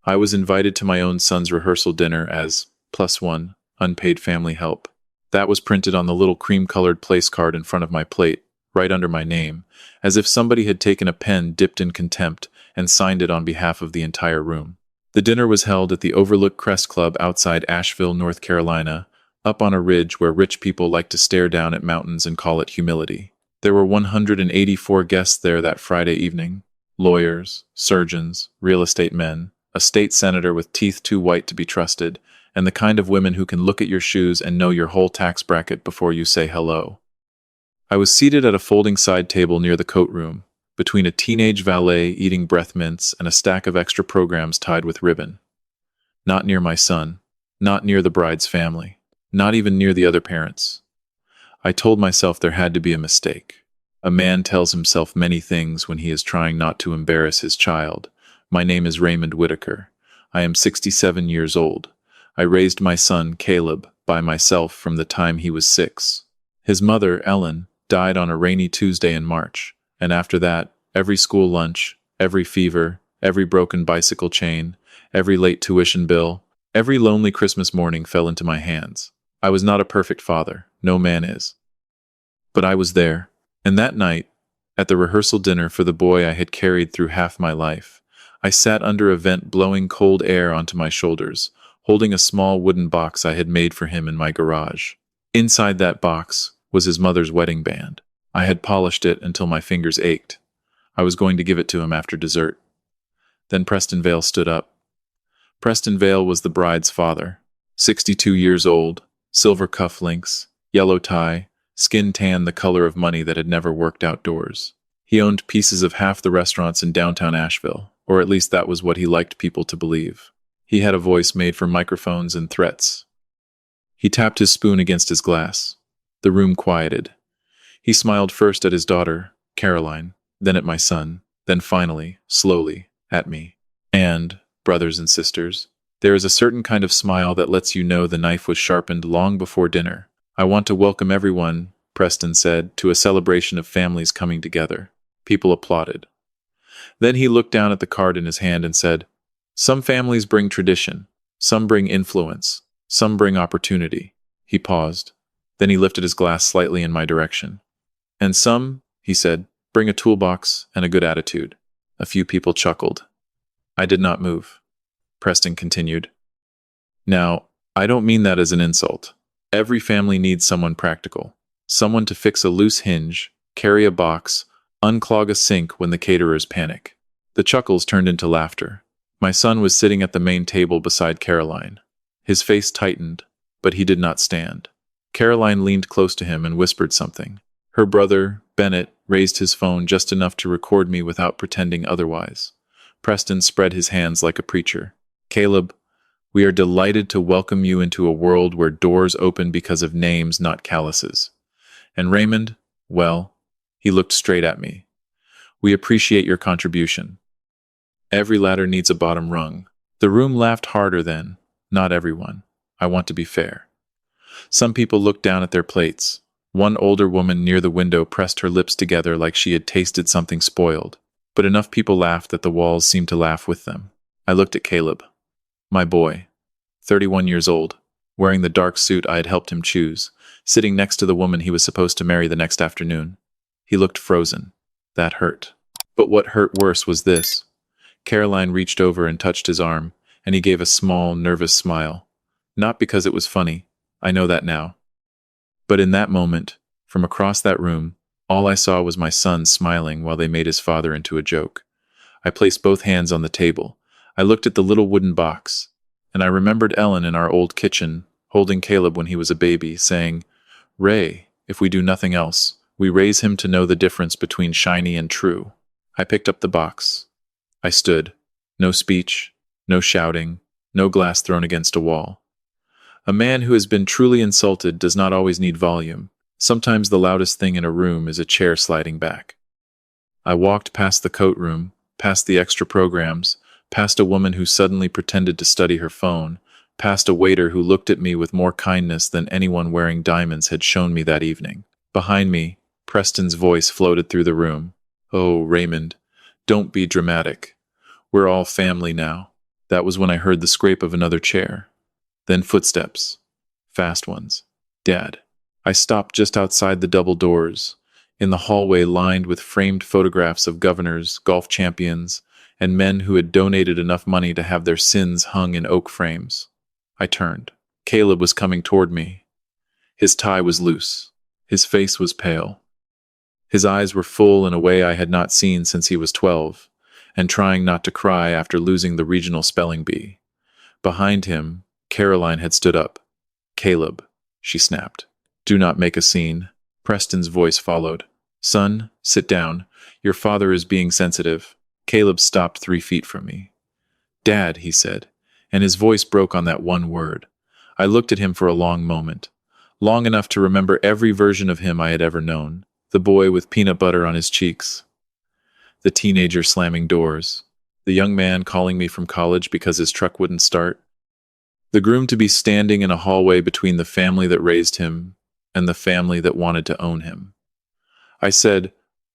I was invited to my own son's rehearsal dinner as +1, unpaid family help. That was printed on the little cream-colored place card in front of my plate, right under my name, as if somebody had taken a pen dipped in contempt and signed it on behalf of the entire room. The dinner was held at the Overlook Crest Club outside Asheville, North Carolina, up on a ridge where rich people like to stare down at mountains and call it humility. There were 184 guests there that Friday evening. Lawyers, surgeons, real estate men, a state senator with teeth too white to be trusted, and the kind of women who can look at your shoes and know your whole tax bracket before you say hello. I was seated at a folding side table near the coat room, between a teenage valet eating breath mints and a stack of extra programs tied with ribbon. Not near my son, not near the bride's family, not even near the other parents. I told myself there had to be a mistake. A man tells himself many things when he is trying not to embarrass his child. My name is Raymond Whitaker. I am 67 years old. I raised my son, Caleb, by myself from the time he was 6. His mother, Ellen, died on a rainy Tuesday in March, and after that, every school lunch, every fever, every broken bicycle chain, every late tuition bill, every lonely Christmas morning fell into my hands. I was not a perfect father, no man is. But I was there, and that night, at the rehearsal dinner for the boy I had carried through half my life, I sat under a vent blowing cold air onto my shoulders, holding a small wooden box I had made for him in my garage. Inside that box was his mother's wedding band. I had polished it until my fingers ached. I was going to give it to him after dessert. Then Preston Vale stood up. Preston Vale was the bride's father, 62 years old, silver cufflinks, yellow tie, skin tan the color of money that had never worked outdoors. He owned pieces of half the restaurants in downtown Asheville, or at least that was what he liked people to believe. He had a voice made for microphones and threats. He tapped his spoon against his glass. The room quieted. He smiled first at his daughter, Caroline, then at my son, then finally, slowly, at me. And, brothers and sisters, there is a certain kind of smile that lets you know the knife was sharpened long before dinner. I want to welcome everyone, Preston said, to a celebration of families coming together. People applauded. Then he looked down at the card in his hand and said, "Some families bring tradition, some bring influence, some bring opportunity." He paused. Then he lifted his glass slightly in my direction. "And some," he said, "bring a toolbox and a good attitude." A few people chuckled. I did not move. Preston continued. "Now, I don't mean that as an insult. Every family needs someone practical. Someone to fix a loose hinge, carry a box, unclog a sink when the caterers panic." The chuckles turned into laughter. My son was sitting at the main table beside Caroline. His face tightened, but he did not stand. Caroline leaned close to him and whispered something. Her brother, Bennett, raised his phone just enough to record me without pretending otherwise. Preston spread his hands like a preacher. "Caleb, we are delighted to welcome you into a world where doors open because of names, not calluses. And Raymond, well," he looked straight at me, "we appreciate your contribution. Every ladder needs a bottom rung." The room laughed harder then. Not everyone. I want to be fair. Some people looked down at their plates. One older woman near the window pressed her lips together like she had tasted something spoiled. But enough people laughed that the walls seemed to laugh with them. I looked at Caleb. My boy, 31 years old, wearing the dark suit I had helped him choose, sitting next to the woman he was supposed to marry the next afternoon. He looked frozen. That hurt. But what hurt worse was this. Caroline reached over and touched his arm, and he gave a small, nervous smile. Not because it was funny, I know that now. But in that moment, from across that room, all I saw was my son smiling while they made his father into a joke. I placed both hands on the table. I looked at the little wooden box, and I remembered Ellen in our old kitchen, holding Caleb when he was a baby, saying, "Ray, if we do nothing else, we raise him to know the difference between shiny and true." I picked up the box. I stood. No speech, no shouting, no glass thrown against a wall. A man who has been truly insulted does not always need volume. Sometimes the loudest thing in a room is a chair sliding back. I walked past the coat room, past the extra programs, past a woman who suddenly pretended to study her phone, past a waiter who looked at me with more kindness than anyone wearing diamonds had shown me that evening. Behind me, Preston's voice floated through the room. "Oh, Raymond, don't be dramatic. We're all family now. That was when I heard the scrape of another chair. Then footsteps. Fast ones. Dad. I stopped just outside the double doors, in the hallway lined with framed photographs of governors, golf champions, and men who had donated enough money to have their sins hung in oak frames. I turned. Caleb was coming toward me. His tie was loose. His face was pale. His eyes were full in a way I had not seen since he was 12, and trying not to cry after losing the regional spelling bee. Behind him, Caroline had stood up. "Caleb," she snapped. "Do not make a scene." Preston's voice followed. "Son, sit down. Your father is being sensitive." Caleb stopped 3 feet from me. "Dad," he said, and his voice broke on that one word. I looked at him for a long moment, long enough to remember every version of him I had ever known. The boy with peanut butter on his cheeks, the teenager slamming doors, the young man calling me from college because his truck wouldn't start, the groom-to-be standing in a hallway between the family that raised him and the family that wanted to own him. I said,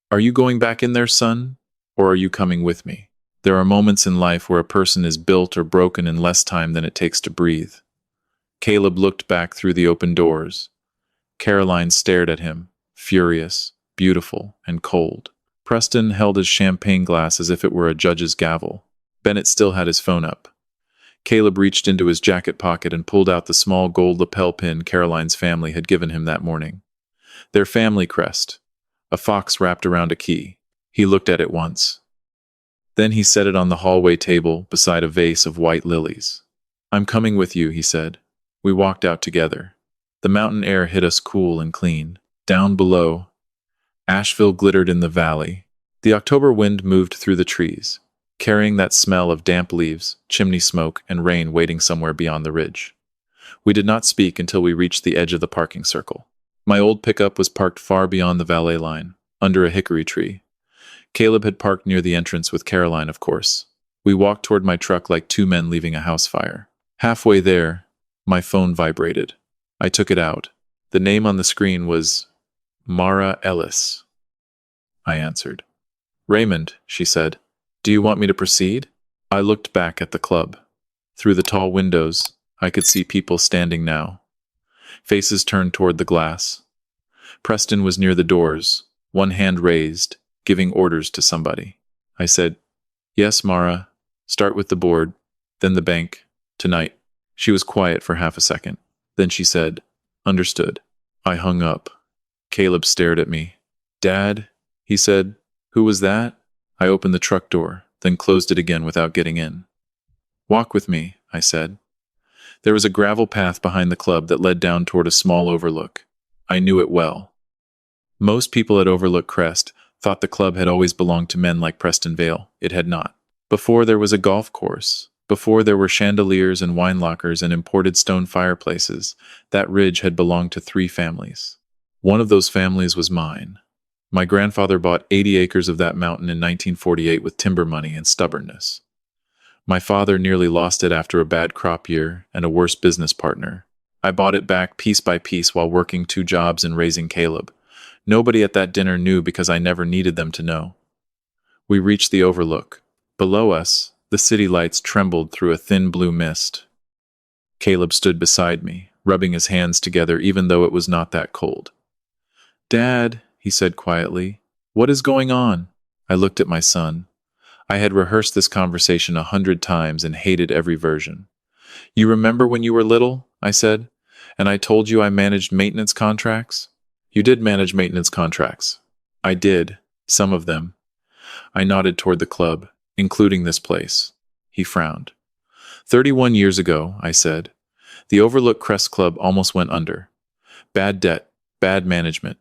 "Are you going back in there, son, or are you coming with me?" There are moments in life where a person is built or broken in less time than it takes to breathe. Caleb looked back through the open doors. Caroline stared at him, furious, beautiful, and cold. Preston held his champagne glass as if it were a judge's gavel. Bennett still had his phone up. Caleb reached into his jacket pocket and pulled out the small gold lapel pin Caroline's family had given him that morning. Their family crest, a fox wrapped around a key. He looked at it once. Then he set it on the hallway table beside a vase of white lilies. "I'm coming with you," he said. We walked out together. The mountain air hit us cool and clean. Down below, Asheville glittered in the valley. The October wind moved through the trees, carrying that smell of damp leaves, chimney smoke, and rain waiting somewhere beyond the ridge. We did not speak until we reached the edge of the parking circle. My old pickup was parked far beyond the valet line, under a hickory tree. Caleb had parked near the entrance with Caroline, of course. We walked toward my truck like two men leaving a house fire. Halfway there, my phone vibrated. I took it out. The name on the screen was Mara Ellis. I answered. "Raymond," she said. "Do you want me to proceed?" I looked back at the club. Through the tall windows, I could see people standing now. Faces turned toward the glass. Preston was near the doors, one hand raised, giving orders to somebody. I said, "Yes, Mara. Start with the board, then the bank. Tonight." She was quiet for half a second. Then she said, "Understood." I hung up. Caleb stared at me. "Dad," he said. "Who was that?" I opened the truck door, then closed it again without getting in. "Walk with me," I said. There was a gravel path behind the club that led down toward a small overlook. I knew it well. Most people at Overlook Crest thought the club had always belonged to men like Preston Vale. It had not. Before there was a golf course, before there were chandeliers and wine lockers and imported stone fireplaces, that ridge had belonged to 3 families. One of those families was mine. My grandfather bought 80 acres of that mountain in 1948 with timber money and stubbornness. My father nearly lost it after a bad crop year and a worse business partner. I bought it back piece by piece while working 2 jobs and raising Caleb. Nobody at that dinner knew because I never needed them to know. We reached the overlook. Below us, the city lights trembled through a thin blue mist. Caleb stood beside me, rubbing his hands together even though it was not that cold. "Dad," he said quietly, "what is going on?" I looked at my son. I had rehearsed this conversation 100 times and hated every version. "You remember when you were little?" I said, "and I told you I managed maintenance contracts?" "You did manage maintenance contracts." "I did. Some of them." I nodded toward the club, including this place. He frowned. 31 years ago, I said, the Overlook Crest Club almost went under. Bad debt, bad management.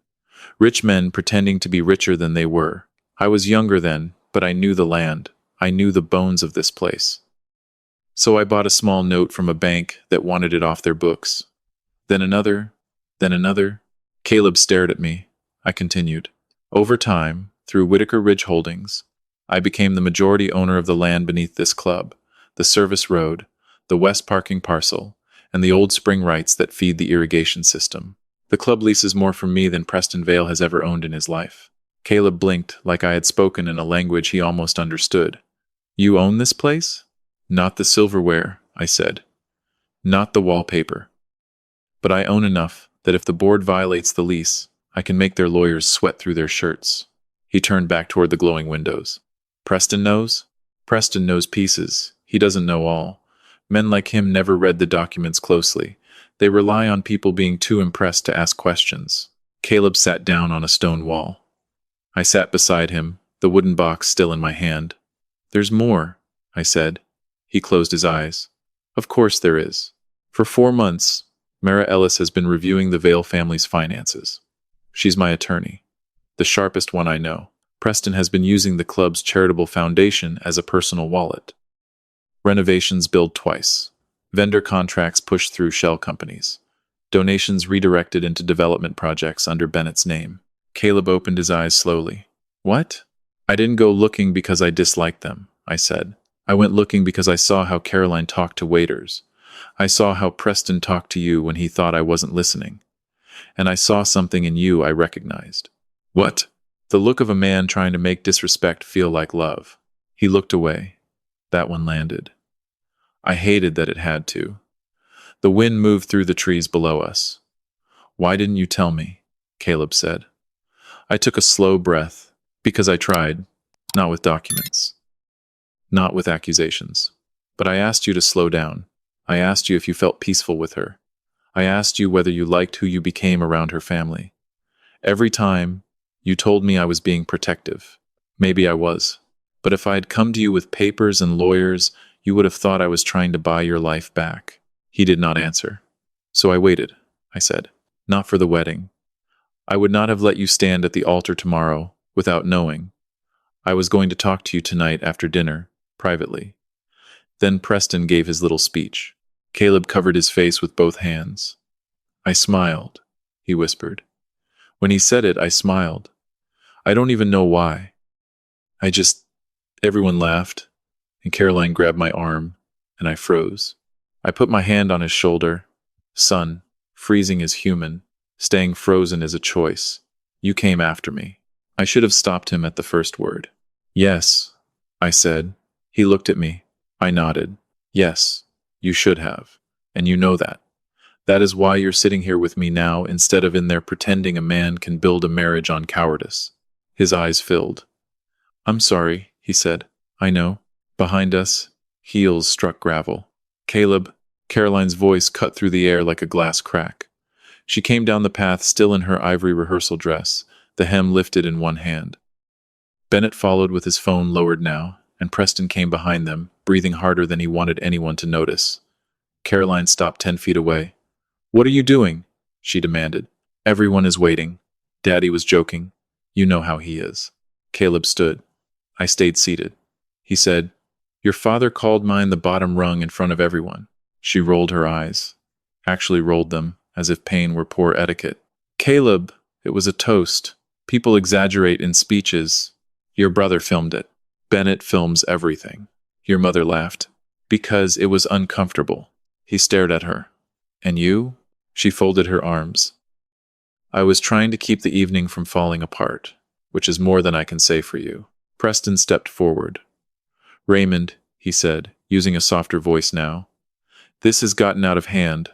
Rich men pretending to be richer than they were. I was younger then, but I knew the land. I knew the bones of this place. So I bought a small note from a bank that wanted it off their books. Then another, then another. Caleb stared at me. I continued. Over time, through Whitaker Ridge Holdings, I became the majority owner of the land beneath this club, the service road, the west parking parcel, and the old spring rights that feed the irrigation system. The club leases more from me than Preston Vale has ever owned in his life. Caleb blinked like I had spoken in a language he almost understood. "You own this place?" Not the silverware, I said. Not the wallpaper. But I own enough that if the board violates the lease, I can make their lawyers sweat through their shirts. He turned back toward the glowing windows. Preston knows? Preston knows pieces. He doesn't know all. Men like him never read the documents closely. They rely on people being too impressed to ask questions. Caleb sat down on a stone wall. I sat beside him, the wooden box still in my hand. There's more, I said. He closed his eyes. Of course there is. For 4 months, Mara Ellis has been reviewing the Vale family's finances. She's my attorney, the sharpest one I know. Preston has been using the club's charitable foundation as a personal wallet. Renovations billed twice. Vendor contracts pushed through shell companies. Donations redirected into development projects under Bennett's name. Caleb opened his eyes slowly. What? I didn't go looking because I disliked them, I said. I went looking because I saw how Caroline talked to waiters. I saw how Preston talked to you when he thought I wasn't listening. And I saw something in you I recognized. What? The look of a man trying to make disrespect feel like love. He looked away. That one landed. I hated that it had to. The wind moved through the trees below us. Why didn't you tell me? Caleb said. I took a slow breath, because I tried, not with documents, not with accusations. But I asked you to slow down. I asked you if you felt peaceful with her. I asked you whether you liked who you became around her family. Every time, you told me I was being protective. Maybe I was. But if I had come to you with papers and lawyers, you would have thought I was trying to buy your life back. He did not answer. So I waited, I said. Not for the wedding. I would not have let you stand at the altar tomorrow without knowing. I was going to talk to you tonight after dinner, privately. Then Preston gave his little speech. Caleb covered his face with both hands. I smiled, he whispered. When he said it, I smiled. I don't even know why. Everyone laughed, and Caroline grabbed my arm, and I froze. I put my hand on his shoulder. Son, freezing is human. Staying frozen is a choice. You came after me. I should have stopped him at the first word. Yes, I said. He looked at me. I nodded. Yes, you should have. And you know that. That is why you're sitting here with me now instead of in there pretending a man can build a marriage on cowardice. His eyes filled. I'm sorry, he said. I know. Behind us, heels struck gravel. Caleb, Caroline's voice cut through the air like a glass crack. She came down the path still in her ivory rehearsal dress, the hem lifted in one hand. Bennett followed with his phone lowered now, and Preston came behind them, breathing harder than he wanted anyone to notice. Caroline stopped 10 feet away. What are you doing? She demanded. Everyone is waiting. Daddy was joking. You know how he is. Caleb stood. I stayed seated. He said, Your father called mine the bottom rung in front of everyone. She rolled her eyes. Actually rolled them, as if pain were poor etiquette. Caleb, it was a toast. People exaggerate in speeches. Your brother filmed it. Bennett films everything. Your mother laughed. Because it was uncomfortable. He stared at her. And you? She folded her arms. I was trying to keep the evening from falling apart, which is more than I can say for you. Preston stepped forward. Raymond, he said, using a softer voice now. This has gotten out of hand.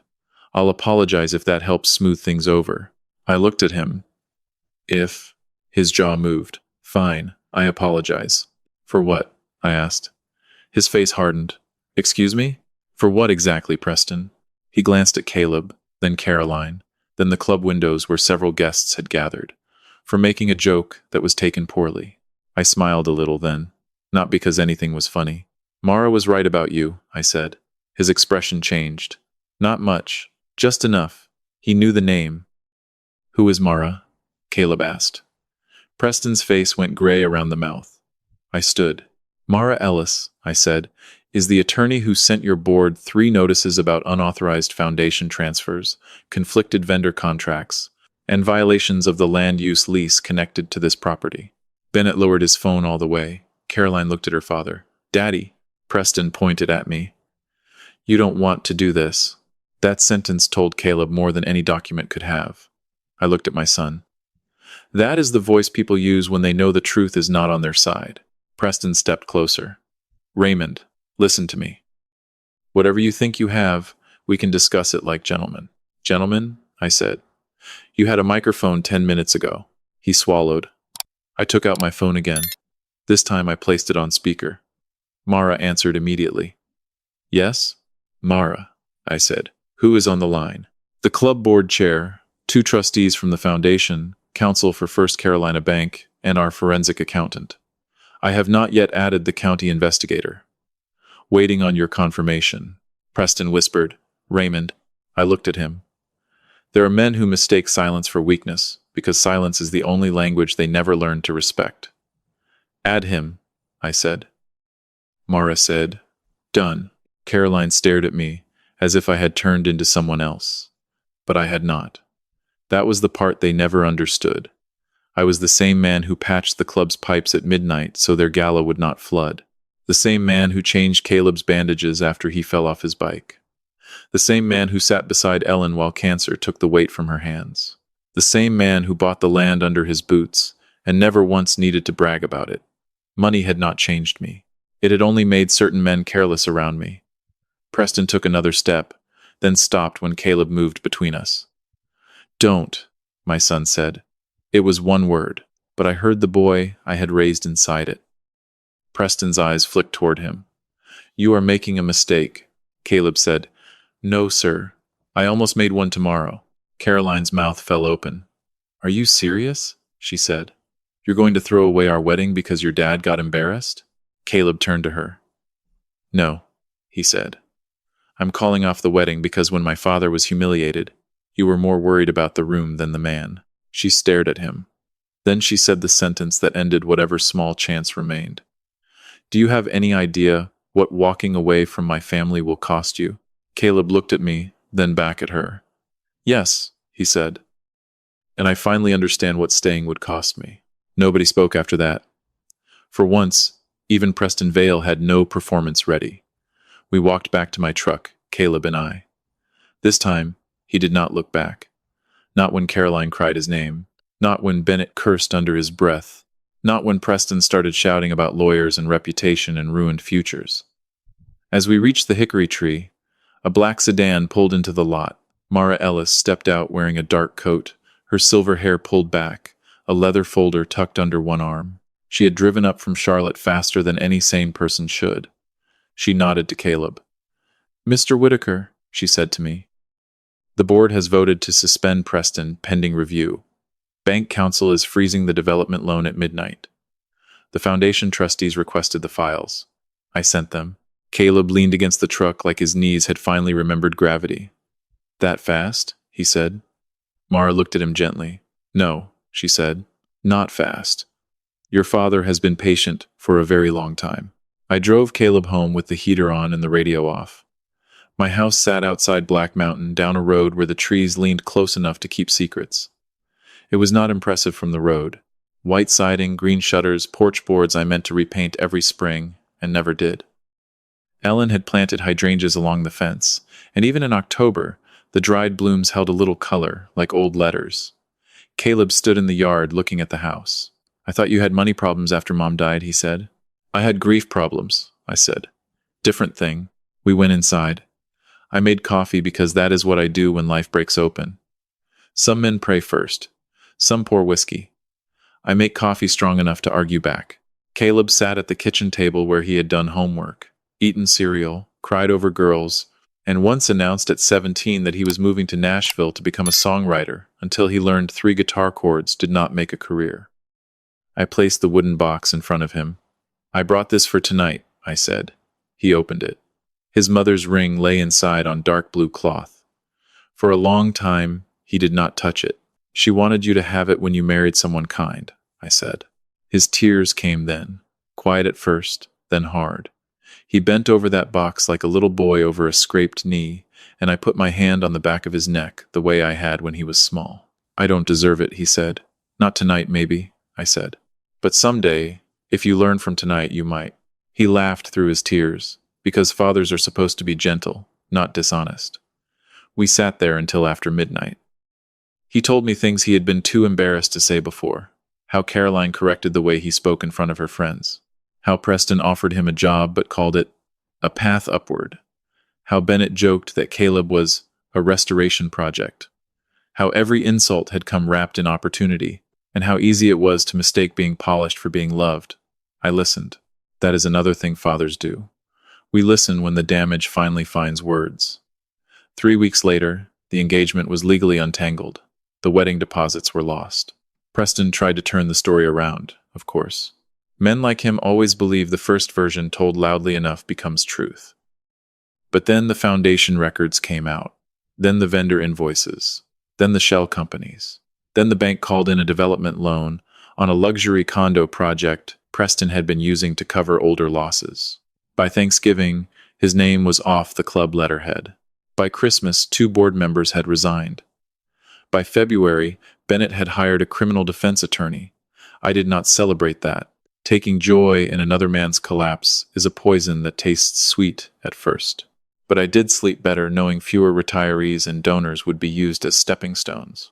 I'll apologize if that helps smooth things over. I looked at him. If? His jaw moved. Fine, I apologize. For what? I asked. His face hardened. Excuse me? For what exactly, Preston? He glanced at Caleb, then Caroline, then the club windows where several guests had gathered. For making a joke that was taken poorly. I smiled a little then, not because anything was funny. Mara was right about you, I said. His expression changed. Not much, just enough. He knew the name. Who is Mara? Caleb asked. Preston's face went gray around the mouth. I stood. Mara Ellis, I said, is the attorney who sent your board 3 notices about unauthorized foundation transfers, conflicted vendor contracts, and violations of the land use lease connected to this property. Bennett lowered his phone all the way. Caroline looked at her father. Daddy, Preston pointed at me. You don't want to do this. That sentence told Caleb more than any document could have. I looked at my son. That is the voice people use when they know the truth is not on their side. Preston stepped closer. Raymond, Listen to me. Whatever you think you have, we can discuss it like gentlemen. Gentlemen, I said. You had a microphone 10 minutes ago. He swallowed. I took out my phone again. This time I placed it on speaker. Mara answered immediately. Yes? Mara, I said. Who is on the line? The club board chair, 2 trustees from the foundation, counsel for First Carolina Bank, and our forensic accountant. I have not yet added the county investigator. Waiting on your confirmation, Preston whispered. Raymond. I looked at him. There are men who mistake silence for weakness, because silence is the only language they never learn to respect. Add him, I said. Mara said, Done. Caroline stared at me, as if I had turned into someone else. But I had not. That was the part they never understood. I was the same man who patched the club's pipes at midnight so their gala would not flood. The same man who changed Caleb's bandages after he fell off his bike. The same man who sat beside Ellen while cancer took the weight from her hands. The same man who bought the land under his boots and never once needed to brag about it. Money had not changed me. It had only made certain men careless around me. Preston took another step, then stopped when Caleb moved between us. Don't, my son said. It was one word, but I heard the boy I had raised inside it. Preston's eyes flicked toward him. You are making a mistake, Caleb said. No, sir. I almost made one tomorrow. Caroline's mouth fell open. Are you serious? She said. You're going to throw away our wedding because your dad got embarrassed? Caleb turned to her. No, he said. I'm calling off the wedding because when my father was humiliated, you were more worried about the room than the man. She stared at him. Then she said the sentence that ended whatever small chance remained. Do you have any idea what walking away from my family will cost you? Caleb looked at me, then back at her. Yes, he said. And I finally understand what staying would cost me. Nobody spoke after that. For once, even Preston Vale had no performance ready. We walked back to my truck, Caleb and I. This time, he did not look back. Not when Caroline cried his name. Not when Bennett cursed under his breath. Not when Preston started shouting about lawyers and reputation and ruined futures. As we reached the hickory tree, a black sedan pulled into the lot. Mara Ellis stepped out wearing a dark coat, her silver hair pulled back, a leather folder tucked under one arm. She had driven up from Charlotte faster than any sane person should. She nodded to Caleb. Mr. Whitaker, she said to me. The board has voted to suspend Preston pending review. Bank counsel is freezing the development loan at midnight. The foundation trustees requested the files. I sent them. Caleb leaned against the truck like his knees had finally remembered gravity. That fast? He said. Mara looked at him gently. No, she said. Not fast. Your father has been patient for a very long time. I drove Caleb home with the heater on and the radio off. My house sat outside Black Mountain down a road where the trees leaned close enough to keep secrets. It was not impressive from the road. White siding, green shutters, porch boards I meant to repaint every spring, and never did. Ellen had planted hydrangeas along the fence, and even in October, the dried blooms held a little color, like old letters. Caleb stood in the yard looking at the house. I thought you had money problems after Mom died, he said. I had grief problems, I said. Different thing. We went inside. I made coffee because that is what I do when life breaks open. Some men pray first. Some pour whiskey. I make coffee strong enough to argue back. Caleb sat at the kitchen table where he had done homework, eaten cereal, cried over girls, and once announced at 17 that he was moving to Nashville to become a songwriter until he learned 3 guitar chords did not make a career. I placed the wooden box in front of him. I brought this for tonight, I said. He opened it. His mother's ring lay inside on dark blue cloth. For a long time, he did not touch it. She wanted you to have it when you married someone kind, I said. His tears came then, quiet at first, then hard. He bent over that box like a little boy over a scraped knee, and I put my hand on the back of his neck the way I had when he was small. I don't deserve it, he said. Not tonight, maybe, I said. But someday, if you learn from tonight, you might. He laughed through his tears, because fathers are supposed to be gentle, not dishonest. We sat there until after midnight. He told me things he had been too embarrassed to say before. How Caroline corrected the way he spoke in front of her friends. How Preston offered him a job but called it A path upward. How Bennett joked that Caleb was a restoration project. How every insult had come wrapped in opportunity, and how easy it was to mistake being polished for being loved. I listened. That is another thing fathers do. We listen when the damage finally finds words. 3 weeks later, the engagement was legally untangled. The wedding deposits were lost. Preston tried to turn the story around, of course. Men like him always believe the first version told loudly enough becomes truth. But then the foundation records came out. Then the vendor invoices. Then the shell companies. Then the bank called in a development loan on a luxury condo project Preston had been using to cover older losses. By Thanksgiving, his name was off the club letterhead. By Christmas, 2 board members had resigned. By February, Bennett had hired a criminal defense attorney. I did not celebrate that. Taking joy in another man's collapse is a poison that tastes sweet at first. But I did sleep better knowing fewer retirees and donors would be used as stepping stones.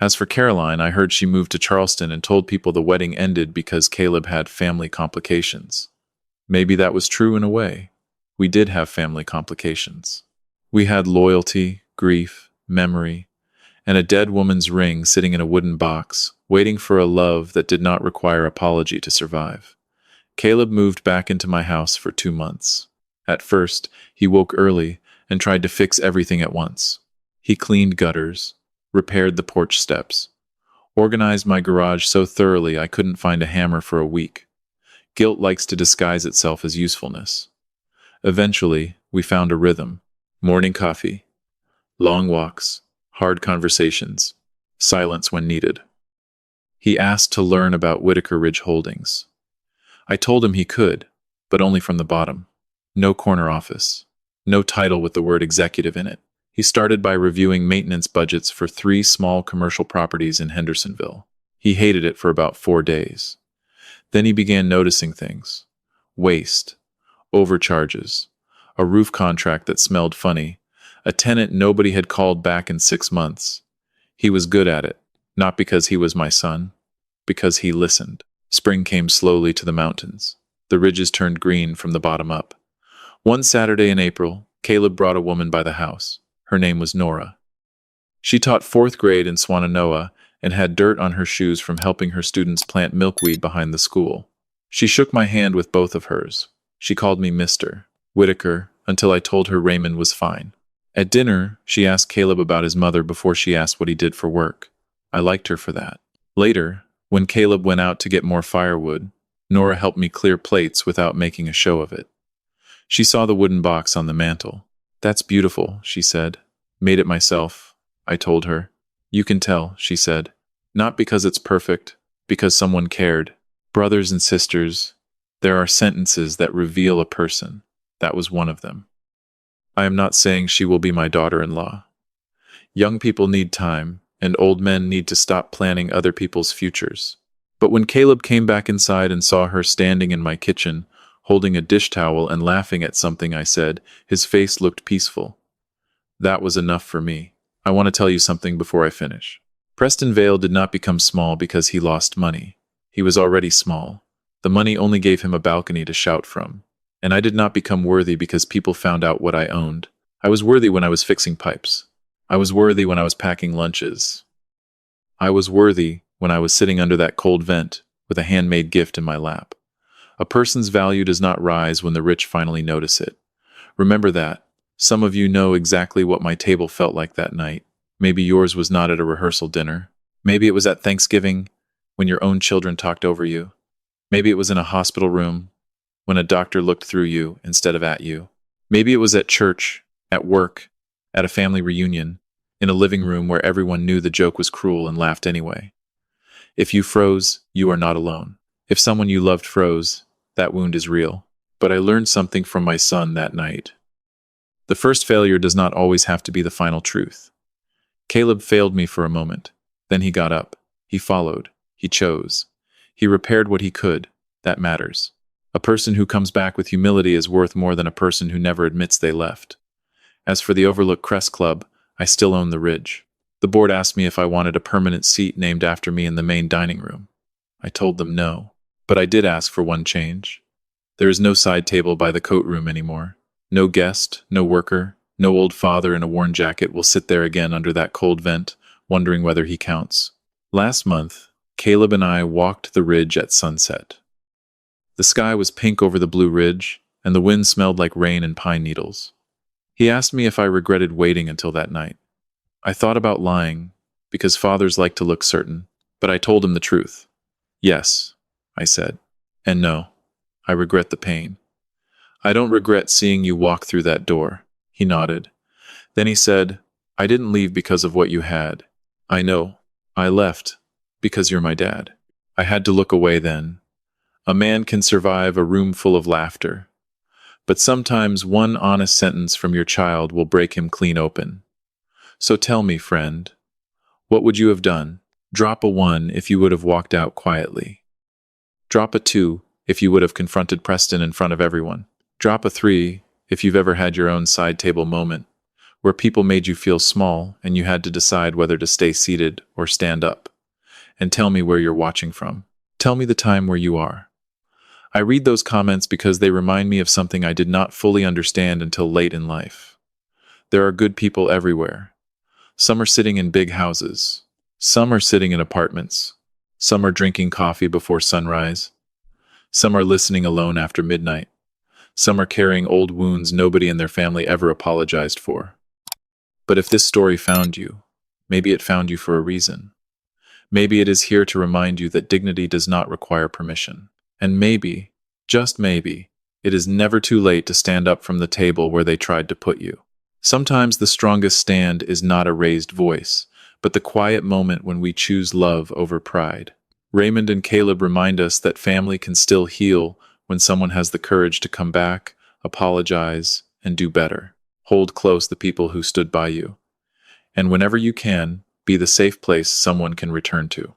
As for Caroline, I heard she moved to Charleston and told people the wedding ended because Caleb had family complications. Maybe that was true in a way. We did have family complications. We had loyalty, grief, memory, and a dead woman's ring sitting in a wooden box, waiting for a love that did not require apology to survive. Caleb moved back into my house for 2 months. At first, he woke early and tried to fix everything at once. He cleaned gutters, repaired the porch steps, organized my garage so thoroughly I couldn't find a hammer for a week. Guilt likes to disguise itself as usefulness. Eventually, we found a rhythm. Morning coffee, long walks, hard conversations, silence when needed. He asked to learn about Whitaker Ridge Holdings. I told him he could, but only from the bottom. No corner office. No title with the word executive in it. He started by reviewing maintenance budgets for 3 small commercial properties in Hendersonville. He hated it for about 4 days. Then he began noticing things. Waste, overcharges, a roof contract that smelled funny, a tenant nobody had called back in 6 months. He was good at it, not because he was my son, because he listened. Spring came slowly to the mountains. The ridges turned green from the bottom up. One Saturday in April, Caleb brought a woman by the house. Her name was Nora. She taught 4th grade in Swannanoa and had dirt on her shoes from helping her students plant milkweed behind the school. She shook my hand with both of hers. She called me Mr. Whitaker until I told her Raymond was fine. At dinner, she asked Caleb about his mother before she asked what he did for work. I liked her for that. Later, when Caleb went out to get more firewood, Nora helped me clear plates without making a show of it. She saw the wooden box on the mantel. "That's beautiful," she said. "Made it myself," I told her. "You can tell," she said. "Not because it's perfect, because someone cared. Brothers and sisters, there are sentences that reveal a person. That was one of them. I am not saying she will be my daughter-in-law. Young people need time, and old men need to stop planning other people's futures. But when Caleb came back inside and saw her standing in my kitchen, holding a dish towel and laughing at something I said, his face looked peaceful. That was enough for me. I want to tell you something before I finish. Preston Vale did not become small because he lost money. He was already small. The money only gave him a balcony to shout from. And I did not become worthy because people found out what I owned. I was worthy when I was fixing pipes. I was worthy when I was packing lunches. I was worthy when I was sitting under that cold vent with a handmade gift in my lap. A person's value does not rise when the rich finally notice it. Remember that. Some of you know exactly what my table felt like that night. Maybe yours was not at a rehearsal dinner. Maybe it was at Thanksgiving, when your own children talked over you. Maybe it was in a hospital room, when a doctor looked through you instead of at you. Maybe it was at church, at work, at a family reunion, in a living room where everyone knew the joke was cruel and laughed anyway. If you froze, you are not alone. If someone you loved froze, that wound is real. But I learned something from my son that night. The first failure does not always have to be the final truth. Caleb failed me for a moment. Then he got up. He followed. He chose. He repaired what he could. That matters. A person who comes back with humility is worth more than a person who never admits they left. As for the Overlook Crest Club, I still own the Ridge. The board asked me if I wanted a permanent seat named after me in the main dining room. I told them no, but I did ask for one change. There is no side table by the coat room anymore. No guest, no worker, no old father in a worn jacket will sit there again under that cold vent, wondering whether he counts. Last month, Caleb and I walked the ridge at sunset. The sky was pink over the blue ridge, and the wind smelled like rain and pine needles. He asked me if I regretted waiting until that night. I thought about lying, because fathers like to look certain, but I told him the truth. Yes, I said, and no, I regret the pain. I don't regret seeing you walk through that door. He nodded. Then he said, I didn't leave because of what you had. I know. I left because you're my dad. I had to look away then. A man can survive a room full of laughter, but sometimes one honest sentence from your child will break him clean open. So tell me, friend, what would you have done? Drop a 1 if you would have walked out quietly. Drop a 2 if you would have confronted Preston in front of everyone. Drop a 3 if you've ever had your own side table moment, where people made you feel small and you had to decide whether to stay seated or stand up. And tell me where you're watching from. Tell me the time where you are. I read those comments because they remind me of something I did not fully understand until late in life. There are good people everywhere. Some are sitting in big houses. Some are sitting in apartments. Some are drinking coffee before sunrise. Some are listening alone after midnight. Some are carrying old wounds nobody in their family ever apologized for. But if this story found you, maybe it found you for a reason. Maybe it is here to remind you that dignity does not require permission. And maybe, just maybe, it is never too late to stand up from the table where they tried to put you. Sometimes the strongest stand is not a raised voice, but the quiet moment when we choose love over pride. Raymond and Caleb remind us that family can still heal when someone has the courage to come back, apologize, and do better. Hold close the people who stood by you. And whenever you can, be the safe place someone can return to.